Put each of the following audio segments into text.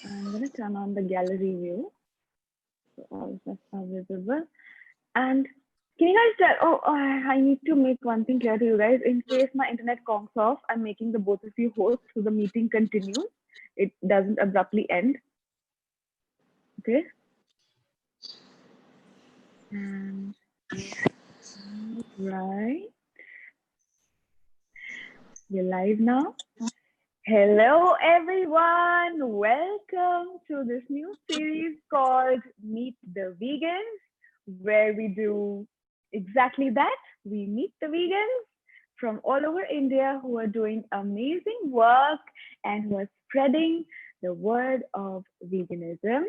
I'm going to turn on the gallery view. So all of us are visible. And can you guys tell? Oh, I need to make one thing clear to you guys. In case my internet conks off, I'm making the both of you hosts so the meeting continues. It doesn't abruptly end. Okay. And right, we're live now. Hello, everyone. Welcome to this new series called Meet the Vegans, where we do exactly that. We meet the vegans from all over India who are doing amazing work and who are spreading the word of veganism.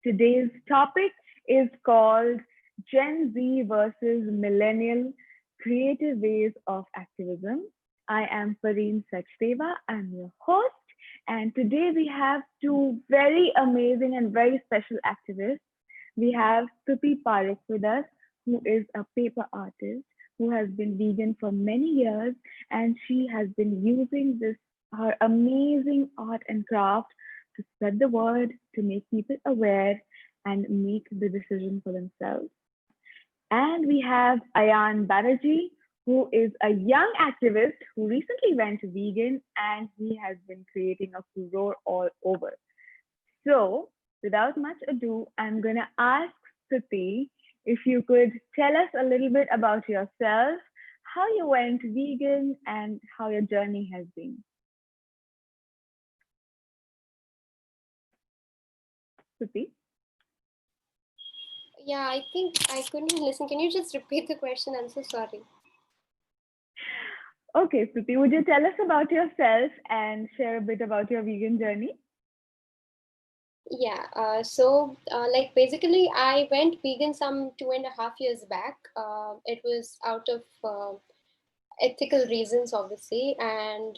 Today's topic is called Gen Z versus Millennial Creative Ways of Activism. I am Pareen Sachdeva. I'm your host. And today we have two very amazing and very special activists. We have Stuti Parekh with us, who is a paper artist who has been vegan for many years, and she has been using this her amazing art and craft to spread the word, to make people aware, and make the decision for themselves. And we have Ayan Banerjee, who is a young activist who recently went vegan and he has been creating a furor all over. So, without much ado, I'm going to ask Stuti if you could tell us a little bit about yourself, how you went vegan, and how your journey has been. Stuti? Yeah, I think I couldn't listen. Can you just repeat the question? I'm so sorry. Okay, Stuti, would you tell us about yourself and share a bit about your vegan journey? Yeah, like basically, I went vegan some 2.5 years back. It was out of ethical reasons, obviously, and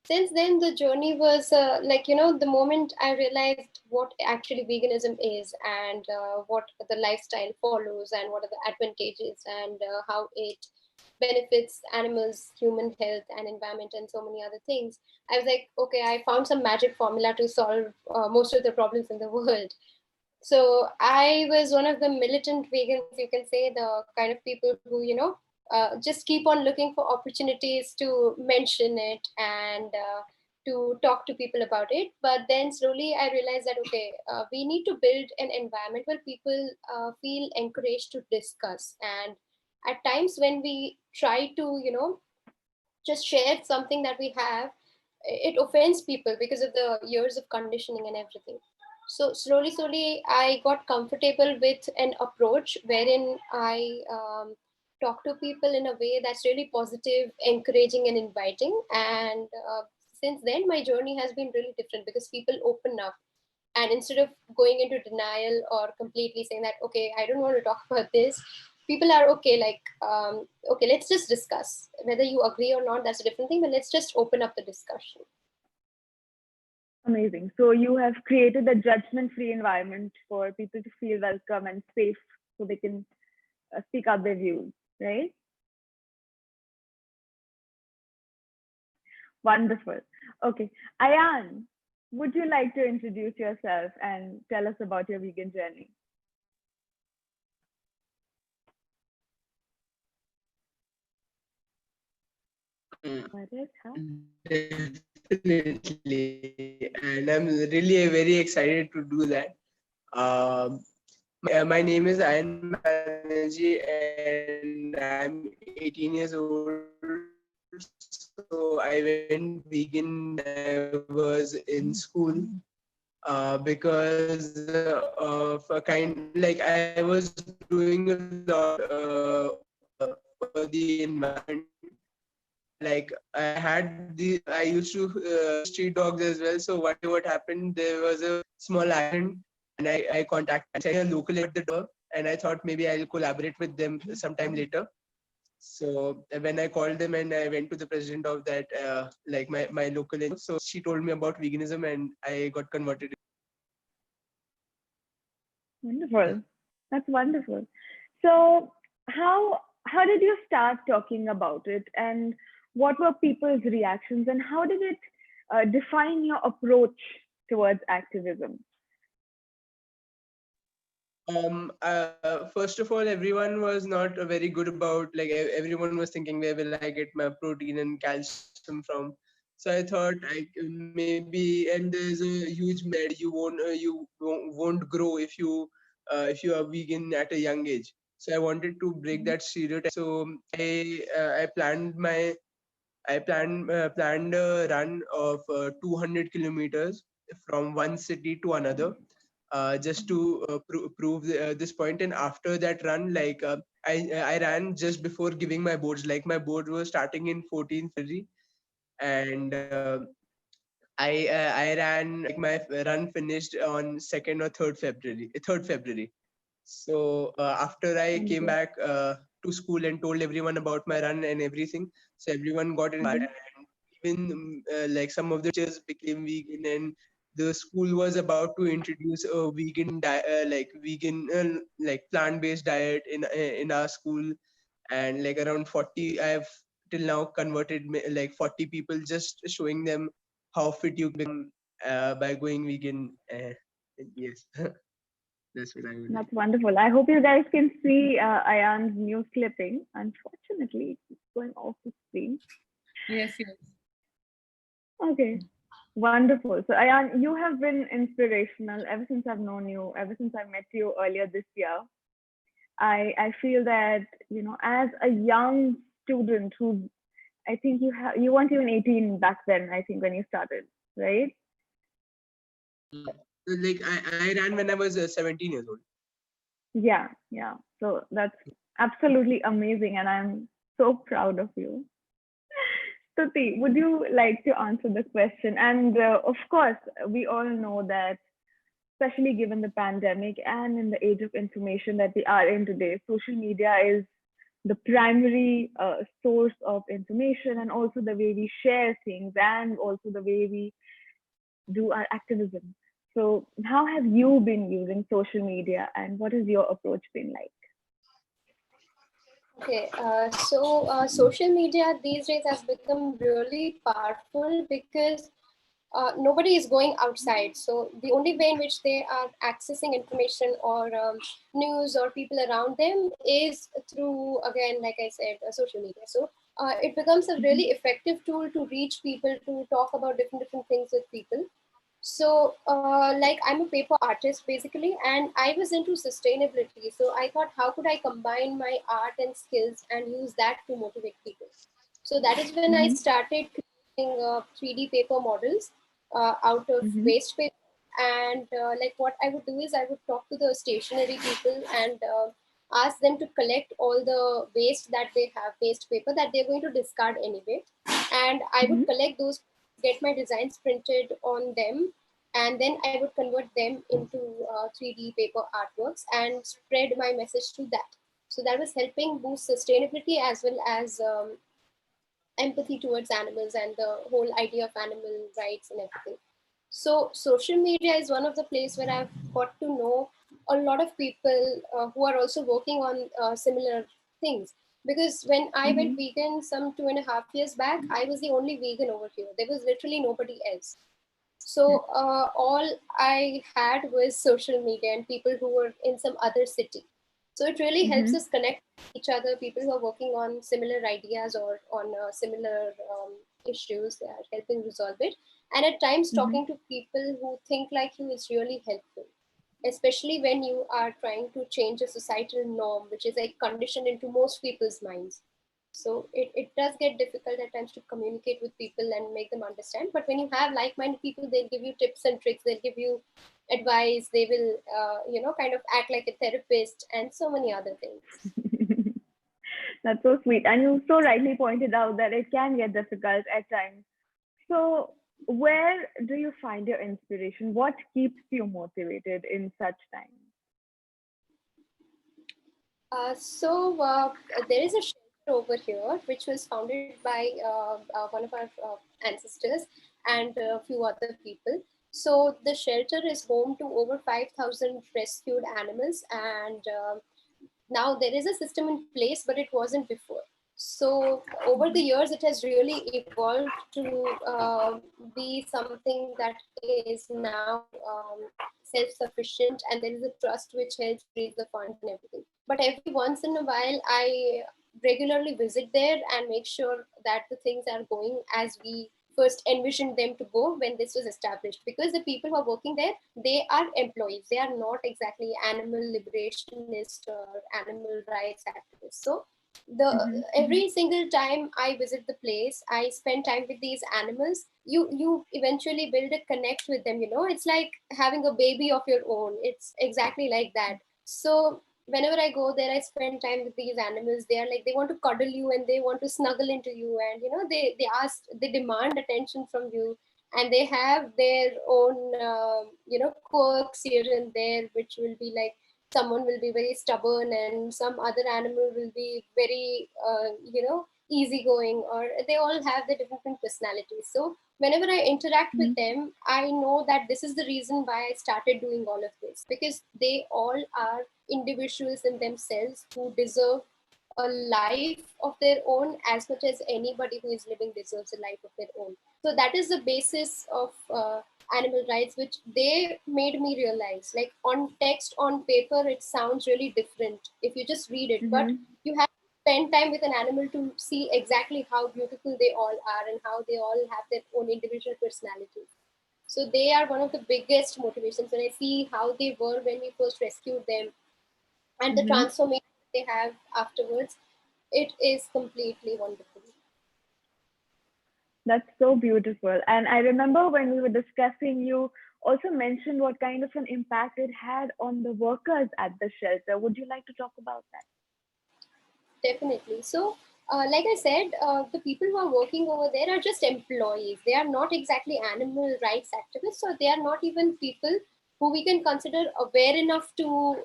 since then the journey was the moment I realized what actually veganism is and what the lifestyle follows and what are the advantages and how it benefits animals, human health, and environment, and so many other things. I was like, okay, I found some magic formula to solve most of the problems in the world. So I was one of the militant vegans, you can say, the kind of people who, just keep on looking for opportunities to mention it and to talk to people about it. But then slowly I realized that, okay, we need to build an environment where people feel encouraged to discuss. And at times when we try to, just share something that we have, it offends people because of the years of conditioning and everything. So slowly, I got comfortable with an approach wherein I talk to people in a way that's really positive, encouraging, and inviting. And since then, my journey has been really different because people open up. And instead of going into denial or completely saying that, okay, I don't want to talk about this, people are okay, like, okay, let's just discuss. Whether you agree or not, that's a different thing, but let's just open up the discussion. Amazing. So you have created a judgment-free environment for people to feel welcome and safe so they can speak out their views, right? Wonderful. Okay. Ayan, would you like to introduce yourself and tell us about your vegan journey? Definitely, and I'm really very excited to do that. Um, my name is Ayan Banerjee, and I'm 18 years old. So I went vegan when I was in school because of a kind, like I was doing a lot for the environment. Like I used to street dogs as well. So one day what happened, there was a small accident and I contacted a local at the door and I thought maybe I'll collaborate with them sometime later. So when I called them and I went to the president of that, like my local, so she told me about veganism and I got converted. Wonderful. That's wonderful. So how did you start talking about it, and what were people's reactions, and how did it define your approach towards activism? First of all, everyone was not very good about, like, everyone was thinking, where will I get my protein and calcium from? So I thought, like, maybe, and there's a huge myth you won't grow if you are vegan at a young age. So I wanted to break that stereotype. So I planned a run of 200 kilometers from one city to another, just to prove this point. And after that run, like, I ran just before giving my boards. Like, my board was starting in 14th February, and I ran, like, my run finished on 2nd or 3rd February. 3rd February. So after I came Wonderful. back to school and told everyone about my run and everything, so everyone got inspired, and even like, some of the teachers became vegan, and the school was about to introduce a like plant-based diet in our school. And like around 40, I've till now converted like 40 people, just showing them how fit you become by going vegan. Yes, that's what I would like. That's wonderful. I hope you guys can see Ayan's news clipping. Unfortunately, it's going off the screen. Yes, yes. Okay, wonderful. So Ayan, you have been inspirational ever since I've known you, ever since I met you earlier this year. I feel that, you know, as a young student who, I think you weren't even 18 back then, I think, when you started, right? Like, I ran when I was 17 years old. Yeah, yeah. So that's absolutely amazing, and I'm so proud of you. Stuti, would you like to answer the question? And of course, we all know that, especially given the pandemic and in the age of information that we are in today, social media is the primary source of information, and also the way we share things, and also the way we do our activism. So, how have you been using social media, and what has your approach been like? Okay, social media these days has become really powerful because nobody is going outside. So the only way in which they are accessing information or news or people around them is through, again, like I said, social media. So it becomes a really effective tool to reach people, to talk about different things with people. So, like, I'm a paper artist basically, and I was into sustainability. So I thought, how could I combine my art and skills and use that to motivate people? So that is when I Mm-hmm. started creating 3D paper models out of Mm-hmm. waste paper. And like, what I would do is I would talk to the stationery people and ask them to collect all the waste that they have, waste paper that they're going to discard anyway. And I Mm-hmm. would collect those, get my designs printed on them, and then I would convert them into 3D paper artworks and spread my message to that. So that was helping boost sustainability as well as empathy towards animals and the whole idea of animal rights and everything. So social media is one of the places where I've got to know a lot of people who are also working on similar things. Because when I went Mm-hmm. vegan some 2.5 years back, I was the only vegan over here. There was literally nobody else. So all I had was social media and people who were in some other city. So it really helps Mm-hmm. us connect each other, people who are working on similar ideas or on similar issues, they are helping resolve it. And at times, Mm-hmm. talking to people who think like you is really helpful, especially when you are trying to change a societal norm, which is like conditioned into most people's minds. So it does get difficult at times to communicate with people and make them understand. But when you have like-minded people, they'll give you tips and tricks. They'll give you advice. They will, kind of act like a therapist and so many other things. That's so sweet. And you so rightly pointed out that it can get difficult at times. So, where do you find your inspiration? What keeps you motivated in such times? So there is a shelter over here, which was founded by one of our ancestors and a few other people. So the shelter is home to over 5,000 rescued animals, and now there is a system in place, but it wasn't before. So over the years, it has really evolved to be something that is now self-sufficient, and there is a trust which helps raise the funds and everything. But every once in a while, I regularly visit there and make sure that the things are going as we first envisioned them to go when this was established, because the people who are working there, they are employees, they are not exactly animal liberationist or animal rights activists. So every single time I visit the place, I spend time with these animals. You eventually build a connect with them, you know. It's like having a baby of your own. It's exactly like that. So whenever I go there, I spend time with these animals. They are like, they want to cuddle you and they want to snuggle into you, and you know, they demand attention from you, and they have their own quirks here and there, which will be like, someone will be very stubborn and some other animal will be very easygoing, or they all have the different personalities. So whenever I interact with them, I know that this is the reason why I started doing all of this, because they all are individuals in themselves who deserve a life of their own as much as anybody who is living deserves a life of their own. So that is the basis of animal rights, which they made me realize. Like, on text, on paper, it sounds really different if you just read it, but you have to spend time with an animal to see exactly how beautiful they all are and how they all have their own individual personalities. So they are one of the biggest motivations when I see how they were when we first rescued them, and the transformation they have afterwards. It is completely wonderful. That's so beautiful. And I remember when we were discussing, you also mentioned what kind of an impact it had on the workers at the shelter. Would you like to talk about that? Definitely. So, like I said, the people who are working over there are just employees. They are not exactly animal rights activists, so they are not even people who we can consider aware enough to,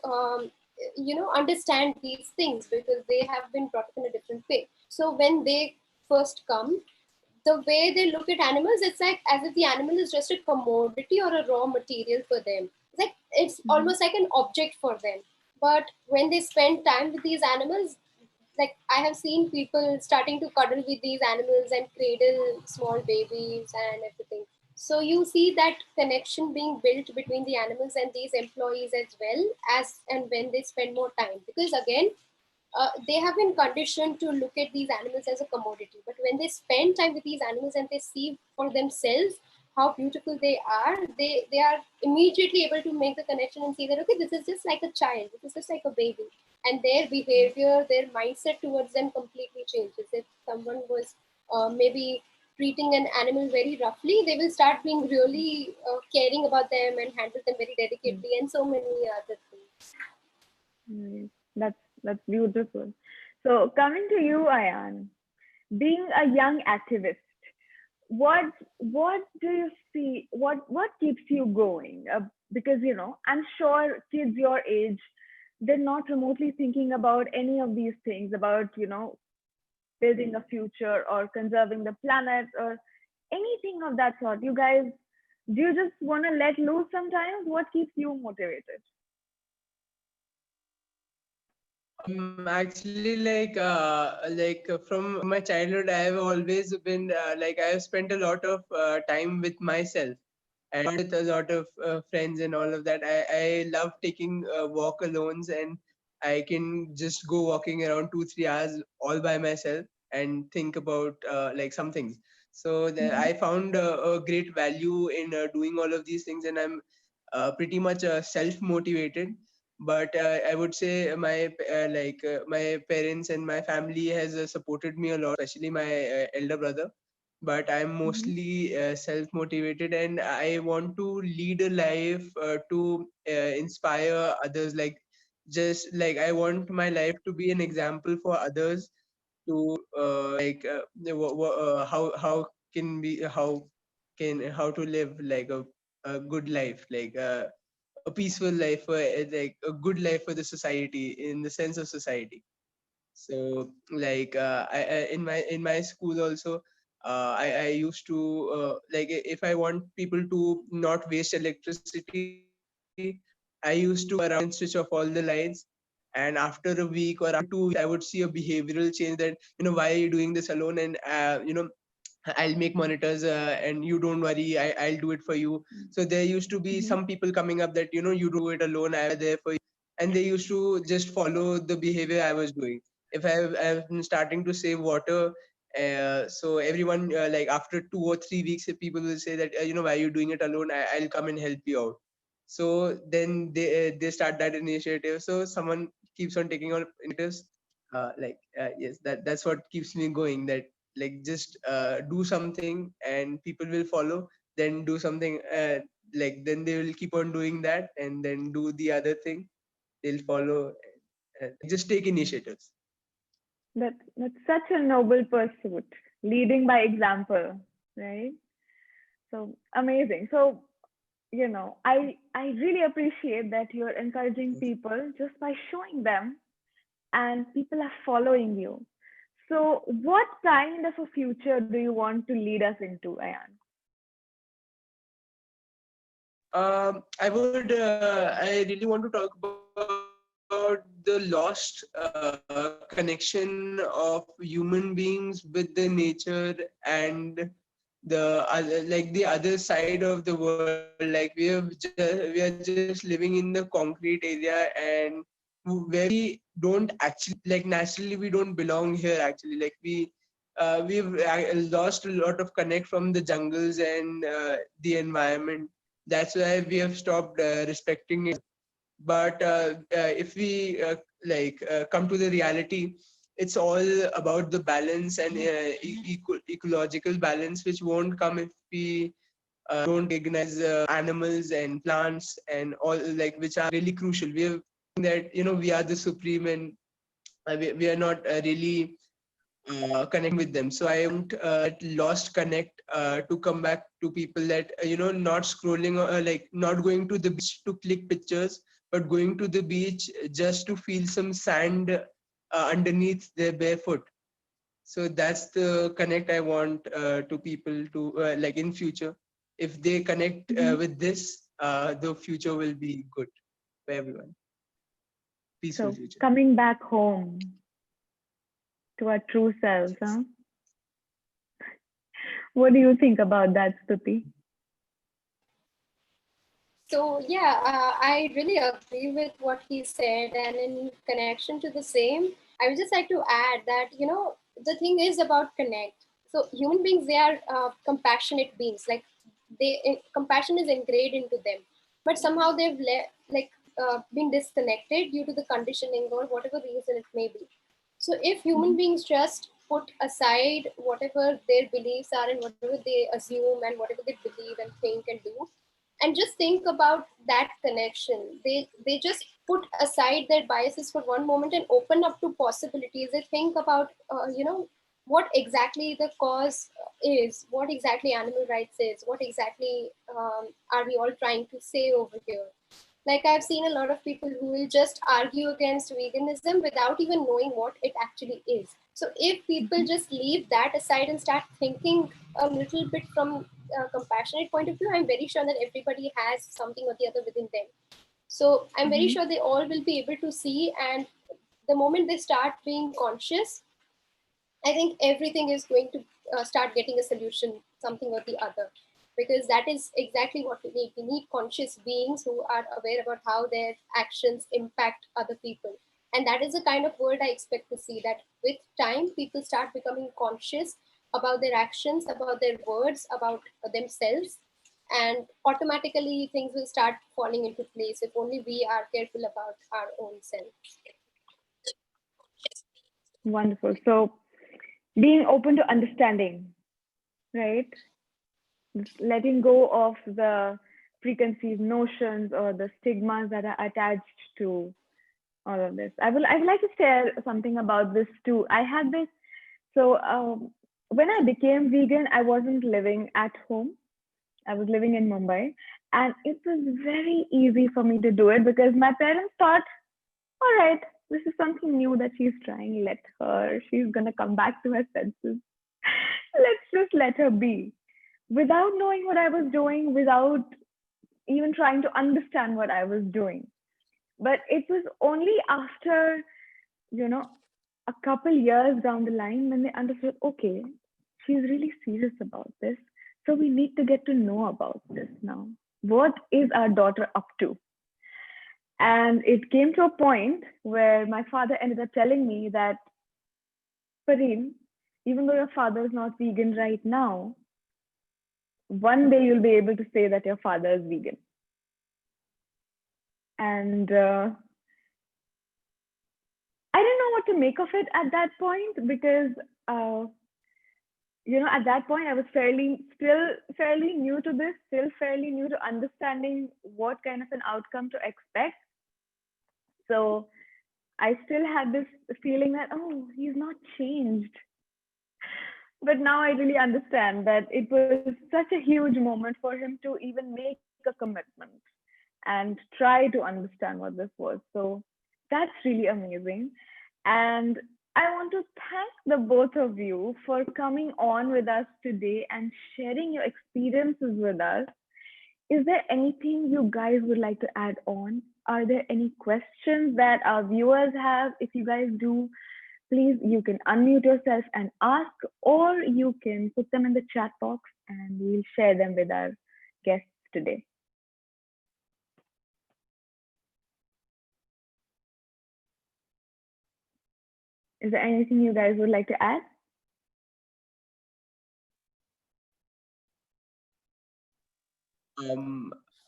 understand these things, because they have been brought up in a different way. So when they first come, the way they look at animals, it's like as if the animal is just a commodity or a raw material for them. It's almost like an object for them. But when they spend time with these animals, like, I have seen people starting to cuddle with these animals and cradle small babies and everything. So you see that connection being built between the animals and these employees, as well as and when they spend more time, because again, they have been conditioned to look at these animals as a commodity. But when they spend time with these animals and they see for themselves how beautiful they are, they are immediately able to make the connection and see that, okay, this is just like a child, this is just like a baby. And their behavior, their mindset towards them completely changes. If someone was maybe treating an animal very roughly, they will start being really caring about them and handle them very delicately, and so many other things. Right. That's beautiful. So coming to you, Ayan, being a young activist, what do you see? What keeps you going? Because I'm sure kids your age, they're not remotely thinking about any of these things, about building a future or conserving the planet or anything of that sort. You guys, do you just want to let loose sometimes? What keeps you motivated? Actually, from my childhood, I have always been I have spent a lot of time with myself and with a lot of friends and all of that. I love taking walk alones, and I can just go walking around 2-3 hours all by myself and think about some things. So I found a great value in doing all of these things, and I'm pretty much self motivated. But I would say my parents and my family has supported me a lot, especially my elder brother. But I'm mostly self motivated, and I want to lead a life to inspire others. Like, just like I want my life to be an example for others to how can be how to live like a good life, like a peaceful life, for like a good life for the society, in the sense of society. So in my school also, I used to if I want people to not waste electricity, I used to around switch off all the lights And after a week or after 2 weeks, I would see a behavioral change that, why are you doing this alone? And, I'll make monitors and you don't worry, I'll do it for you. So there used to be some people coming up that, you do it alone, I'm there for you. And they used to just follow the behavior I was doing. If I've been starting to save water, so everyone, like after 2 or 3 weeks, people will say that, why are you doing it alone? I'll come and help you out. So then they start that initiative. So someone keeps on taking on initiatives. Yes, that's what keeps me going. That like just do something and people will follow. Then do something, then they will keep on doing that, and then do the other thing. They'll follow. Just take initiatives. That's such a noble pursuit, leading by example, right? So amazing. So, I really appreciate that you're encouraging people just by showing them, and people are following you. So, what kind of a future do you want to lead us into, Ayan? I really want to talk about the lost connection of human beings with the nature and the other side of the world. Like we are just living in the concrete area, and where we don't actually, like, naturally we don't belong here actually. Like we've lost a lot of connect from the jungles and the environment. That's why we have stopped respecting it. But if we come to the reality, it's all about the balance and ecological balance, which won't come if we don't recognize animals and plants and all, like, which are really crucial. We have that, we are the supreme, and we are not really connecting with them. So I want that lost connect to come back to people, that not scrolling, like not going to the beach to click pictures, but going to the beach just to feel some sand underneath their barefoot. So that's the connect I want to people to, like, in future. If they connect with this, the future will be good for everyone. Peaceful So, future. coming back home to our true selves, huh? What do you think about that, Stuti? So yeah, I really agree with what he said, and in connection to the same, I would just like to add that the thing is about connect. So human beings, they are compassionate beings. Like compassion is ingrained into them, but somehow they've been disconnected due to the conditioning or whatever reason it may be. So if human beings just put aside whatever their beliefs are and whatever they assume and whatever they believe and think and do, and just think about that connection, they just put aside their biases for one moment and open up to possibilities. They think about what exactly the cause is, what exactly animal rights is, what exactly are we all trying to say over here. Like, I've seen a lot of people who will just argue against veganism without even knowing what it actually is. So if people just leave that aside and start thinking a little bit from a compassionate point of view, I'm very sure that everybody has something or the other within them. So I'm very sure they all will be able to see, and the moment they start being conscious, I think everything is going to start getting a solution, something or the other, because that is exactly what we need. We need conscious beings who are aware about how their actions impact other people. And that is the kind of world I expect to see, that with time, people start becoming conscious about their actions, about their words, about themselves. And automatically things will start falling into place if only we are careful about our own self. Wonderful. So, being open to understanding, right? Letting go of the preconceived notions or the stigmas that are attached to all of this. I would like to share something about this too. I had this. So when I became vegan, I wasn't living at home. I was living in Mumbai, and it was very easy for me to do it because my parents thought, all right, this is something new that she's trying. Let her. She's gonna come back to her senses. Let's just let her be, without knowing what I was doing, without even trying to understand what I was doing. But it was only after, you know, a couple years down the line when they understood, okay, she's really serious about this. So we need to get to know about this now. What is our daughter up to? And it came to a point where my father ended up telling me that, Pareen, even though your father is not vegan right now, one day you'll be able to say that your father is vegan. And I didn't know what to make of it at that point because, at that point I was still fairly new to this, still fairly new to understanding what kind of an outcome to expect. So I still had this feeling that, oh, he's not changed. But now I really understand that it was such a huge moment for him to even make a commitment and try to understand what this was. So that's really amazing. And I want to thank the both of you for coming on with us today and sharing your experiences with us. Is there anything you guys would like to add on? Are there any questions that our viewers have? If you guys do, please, you can unmute yourself and ask, or you can put them in the chat box and we'll share them with our guests today. Is there anything you guys would like to add?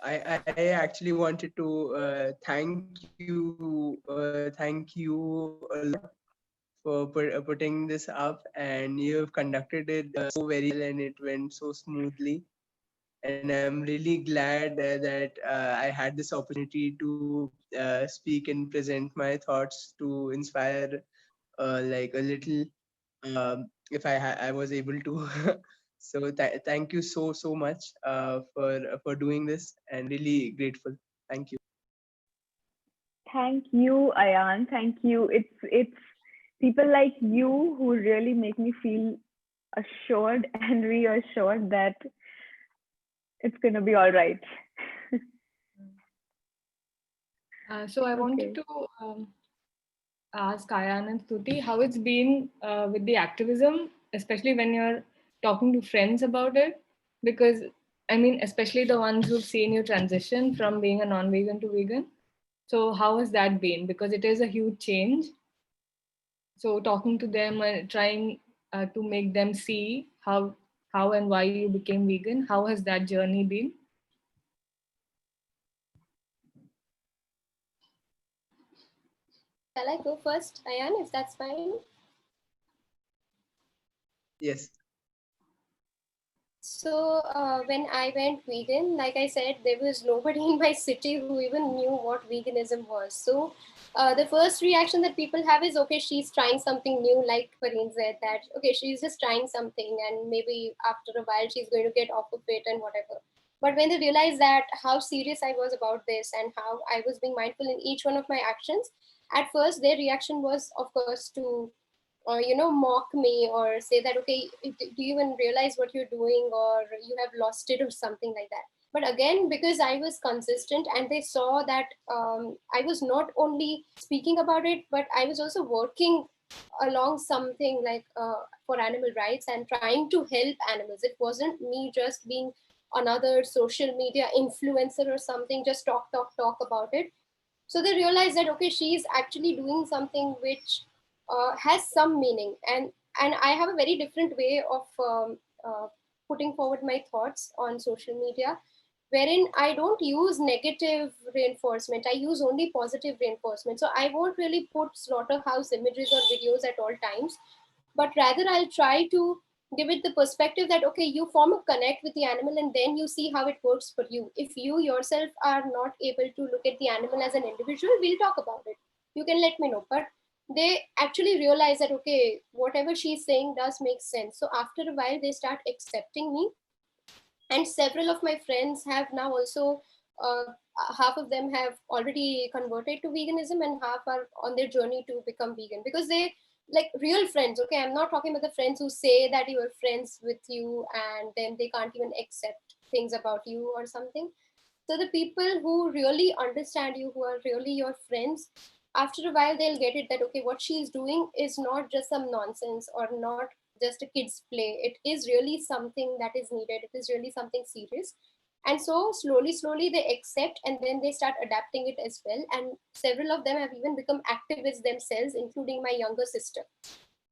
I actually wanted to thank you a lot for putting this up, and you have conducted it so very well, and it went so smoothly. And I'm really glad that I had this opportunity to speak and present my thoughts to inspire like a little, if I was able to. So thank you so much for doing this, and really grateful. Thank you. Thank you, Ayan. Thank you. It's people like you who really make me feel assured and reassured that it's gonna be all right. So I wanted to ask Ayan and Stuti how it's been with the activism, especially when you're talking to friends about it. Because, I mean, especially the ones who've seen you transition from being a non-vegan to vegan. So how has that been? Because it is a huge change. So talking to them and trying to make them see how and why you became vegan, how has that journey been? Shall I go first, Ayan, if that's fine? Yes. So when I went vegan, like I said, there was nobody in my city who even knew what veganism was. So the first reaction that people have is, okay, she's trying something new, like Pareen said, that, okay, she's just trying something and maybe after a while she's going to get off of it and whatever. But when they realized that how serious I was about this and how I was being mindful in each one of my actions, at first their reaction was, of course, to mock me or say that, okay, do you even realize what you're doing, or you have lost it or something like that. But again, because I was consistent and they saw that I was not only speaking about it, but I was also working along something like for animal rights and trying to help animals. It wasn't me just being another social media influencer or something, just talk about it. So they realize that, okay, she's actually doing something which has some meaning, and I have a very different way of putting forward my thoughts on social media, wherein I don't use negative reinforcement, I use only positive reinforcement. So I won't really put slaughterhouse images or videos at all times, but rather I'll try to give it the perspective that, okay, you form a connect with the animal and then you see how it works for you. If you yourself are not able to look at the animal as an individual, we'll talk about it, you can let me know. But they actually realize that, okay, whatever she's saying does make sense. So after a while they start accepting me, and several of my friends have now also uh, half of them have already converted to veganism and half are on their journey to become vegan, because they, like, real friends, okay, I'm not talking about the friends who say that you are friends with you and then they can't even accept things about you or something. So the people who really understand you, who are really your friends, after a while they'll get it that, okay, what she's doing is not just some nonsense or not just a kid's play. It is really something that is needed. It is really something serious. And so slowly they accept, and then they start adapting it as well. And several of them have even become activists themselves, including my younger sister.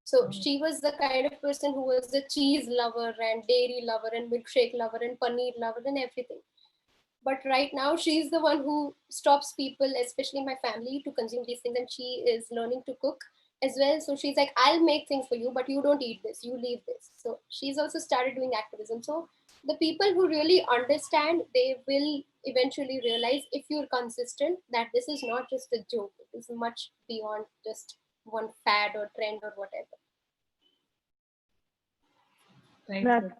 So she was the kind of person who was a cheese lover and dairy lover and milkshake lover and paneer lover and everything. But right now she's the one who stops people, especially my family, to consume these things, and she is learning to cook as well. So she's like, I'll make things for you, but you don't eat this, you leave this. So she's also started doing activism. So the people who really understand, they will eventually realize, if you're consistent, that this is not just a joke. It is much beyond just one fad or trend or whatever.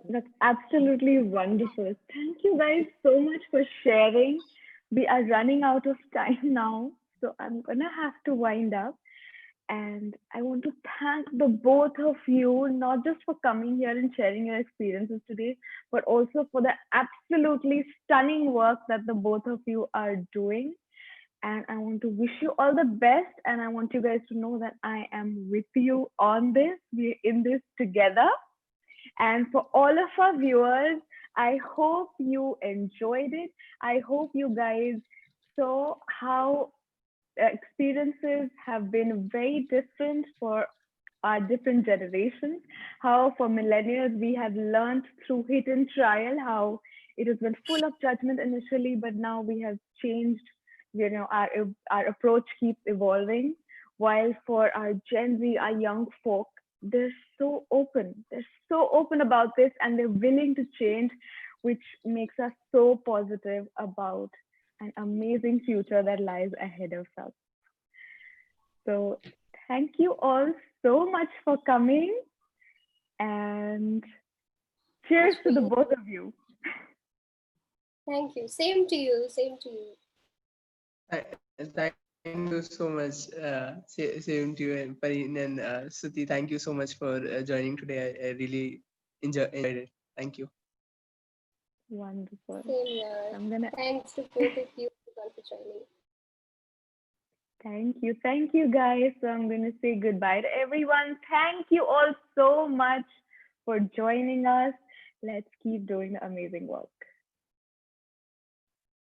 That's absolutely wonderful. Thank you guys so much for sharing. We are running out of time now, so I'm gonna have to wind up. And I want to thank the both of you, not just for coming here and sharing your experiences today, but also for the absolutely stunning work that the both of you are doing. And I want to wish you all the best. And I want you guys to know that I am with you on this. We're in this together. And for all of our viewers, I hope you enjoyed it. I hope you guys saw how experiences have been very different for our different generations. How for millennials, we have learned through hit and trial how it has been full of judgment initially, but now we have changed, our approach keeps evolving. While for our Gen Z, our young folk, they're so open. They're so open about this and they're willing to change, which makes us so positive about an amazing future that lies ahead of us. So thank you all so much for coming, and cheers to the both of you. Thank you. Same to you. Same to you. Thank you so much. Same to you, and Pareen and Stuti. Thank you so much for joining today. I really enjoyed it. Thank you. Wonderful. Same here. Thanks to both of you for joining. Thank you guys. So I'm going to say goodbye to everyone. Thank you all so much for joining us. Let's keep doing the amazing work.